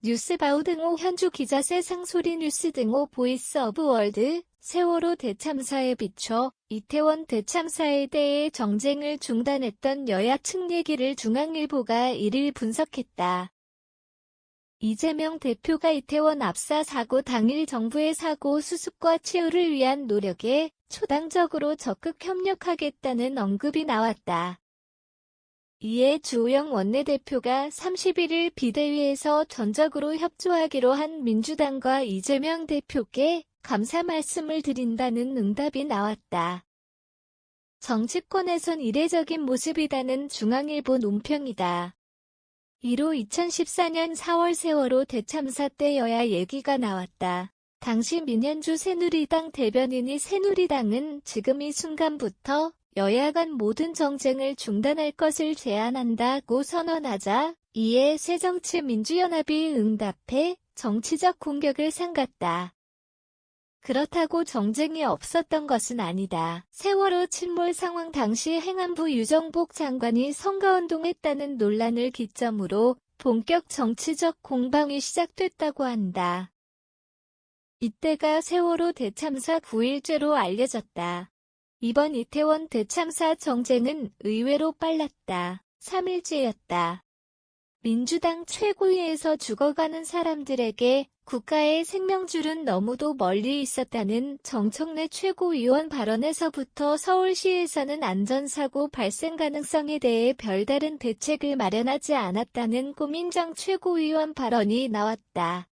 뉴스바우 등호 현주 기자 세상소리 뉴스 등호 보이스 오브 월드 세월호 대참사에 비춰 이태원 대참사에 대해 정쟁을 중단했던 여야 측 얘기를 중앙일보가 1일 분석했다. 이재명 대표가 이태원 압사 사고 당일 정부의 사고 수습과 치유를 위한 노력에 초당적으로 적극 협력하겠다는 언급이 나왔다. 이에 주호영 원내대표가 31일 비대위에서 전적으로 협조하기로 한 민주당과 이재명 대표께 감사 말씀을 드린다는 응답이 나왔다. 정치권에선 이례적인 모습이다는 중앙일보 논평이다. 이로 2014년 4월 세월호 대참사 때 여야 얘기가 나왔다. 당시 민현주 새누리당 대변인이 새누리당은 지금 이 순간부터 여야 간 모든 정쟁을 중단할 것을 제안한다고 선언하자 이에 새정치민주연합이 응답해 정치적 공격을 삼갔다. 그렇다고 정쟁이 없었던 것은 아니다. 세월호 침몰 상황 당시 행안부 유정복 장관이 선거운동했다는 논란을 기점으로 본격 정치적 공방이 시작됐다고 한다. 이때가 세월호 대참사 9일째로 알려졌다. 이번 이태원 대참사 정쟁은 의외로 빨랐다. 3일째였다. 민주당 최고위에서 죽어가는 사람들에게 국가의 생명줄은 너무도 멀리 있었다는 정청래 최고위원 발언에서부터 서울시에서는 안전사고 발생 가능성에 대해 별다른 대책을 마련하지 않았다는 고민정 최고위원 발언이 나왔다.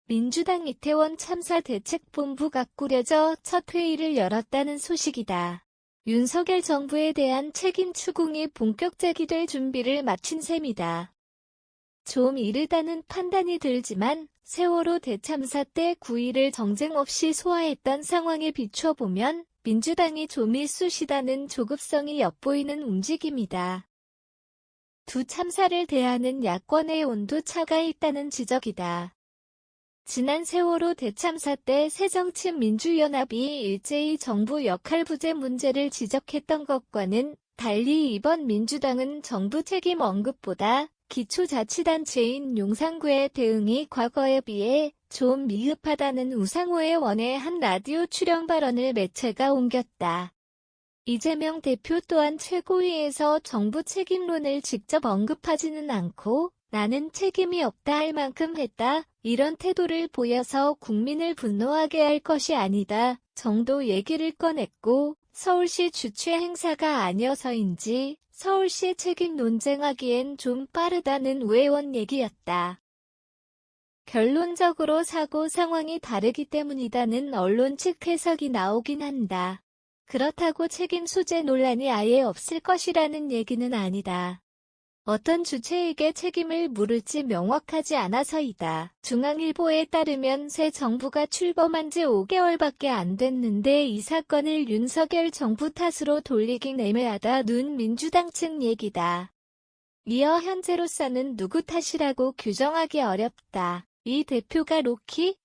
민주당 이태원 참사 대책본부가 꾸려져 첫 회의를 열었다는 소식이다. 윤석열 정부에 대한 책임 추궁이 본격 제기될 준비를 마친 셈이다. 좀 이르다는 판단이 들지만 세월호 대참사 때 9일을 정쟁 없이 소화했던 상황에 비춰보면 민주당이 좀 일쑤시다는 조급성이 엿보이는 움직임이다. 두 참사를 대하는 야권의 온도차가 있다는 지적이다. 지난 세월호 대참사 때 새정치민주연합이 일제히 정부 역할부재 문제를 지적했던 것과는 달리 이번 민주당은 정부 책임 언급보다 기초자치단체인 용산구의 대응이 과거에 비해 좀 미흡하다는 우상호 의원의 한 라디오 출연 발언을 매체가 옮겼다. 이재명 대표 또한 최고위에서 정부 책임론을 직접 언급하지는 않고 나는 책임이 없다 할 만큼 했다. 이런 태도를 보여서 국민을 분노하게 할 것이 아니다 정도 얘기를 꺼냈고 서울시 주최 행사가 아니어서인지 서울시 책임 논쟁하기엔 좀 빠르다는 우 의원 얘기였다. 결론적으로 사고 상황이 다르기 때문이다는 언론 측 해석이 나오긴 한다. 그렇다고 책임 소재 논란이 아예 없을 것이라는 얘기는 아니다. 어떤 주체에게 책임을 물을지 명확하지 않아서이다. 중앙일보에 따르면 새 정부가 출범한 지 5개월밖에 안 됐는데 이 사건을 윤석열 정부 탓으로 돌리긴 애매하다는 민주당 측 얘기다. 이어 현재로서는 누구 탓이라고 규정하기 어렵다. 이 대표가 로키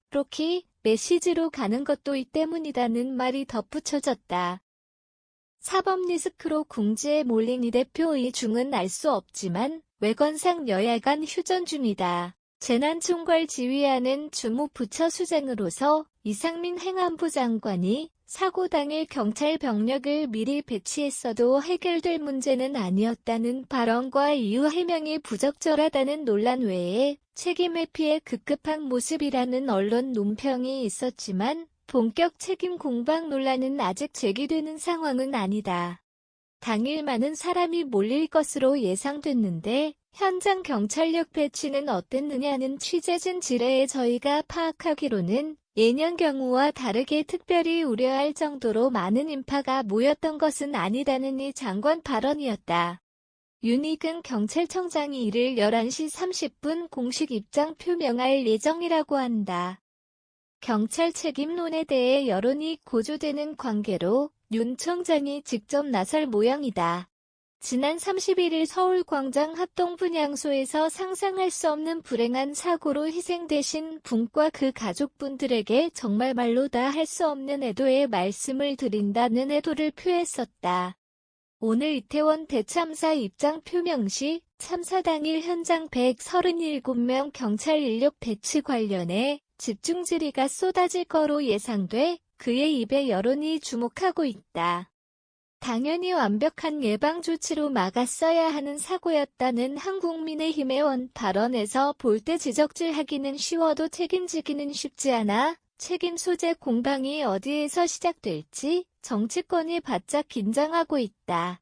메시지로 가는 것도 이 때문이다는 말이 덧붙여졌다. 사법리스크로 궁지에 몰린 이 대표 이중은 알 수 없지만 외관상 여야 간 휴전 중이다. 재난총괄 지휘하는 주무부처 수장으로서 이상민 행안부 장관이 사고 당일 경찰 병력을 미리 배치했어도 해결될 문제는 아니었다는 발언과 이후 해명이 부적절하다는 논란 외에 책임 회피에 급급한 모습이라는 언론 논평이 있었지만 본격 책임 공방 논란은 아직 제기되는 상황은 아니다. 당일 많은 사람이 몰릴 것으로 예상됐는데 현장 경찰력 배치는 어땠느냐는 취재진 지뢰에 저희가 파악하기로는 예년 경우와 다르게 특별히 우려할 정도로 많은 인파가 모였던 것은 아니다는 이 장관 발언이었다. 윤익은 경찰청장이 이를 11시 30분 공식 입장 표명할 예정이라고 한다. 경찰 책임론에 대해 여론이 고조되는 관계로 윤 청장이 직접 나설 모양이다. 지난 31일 서울 광장 합동분향소에서 상상할 수 없는 불행한 사고로 희생되신 분과 그 가족분들에게 정말 말로 다 할 수 없는 애도의 말씀을 드린다는 애도를 표했었다. 오늘 이태원 대참사 입장 표명 시 참사 당일 현장 137명 경찰 인력 배치 관련해 집중 질의가 쏟아질 거로 예상돼 그의 입에 여론이 주목하고 있다. 당연히 완벽한 예방 조치로 막았어야 하는 사고였다는 한국민의힘의 원 발언에서 볼 때 지적질하기는 쉬워도 책임지기는 쉽지 않아 책임 소재 공방이 어디에서 시작될지 정치권이 바짝 긴장하고 있다.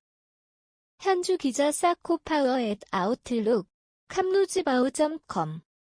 현주 기자 사코파워 @아웃룩, 캄루즈바우.com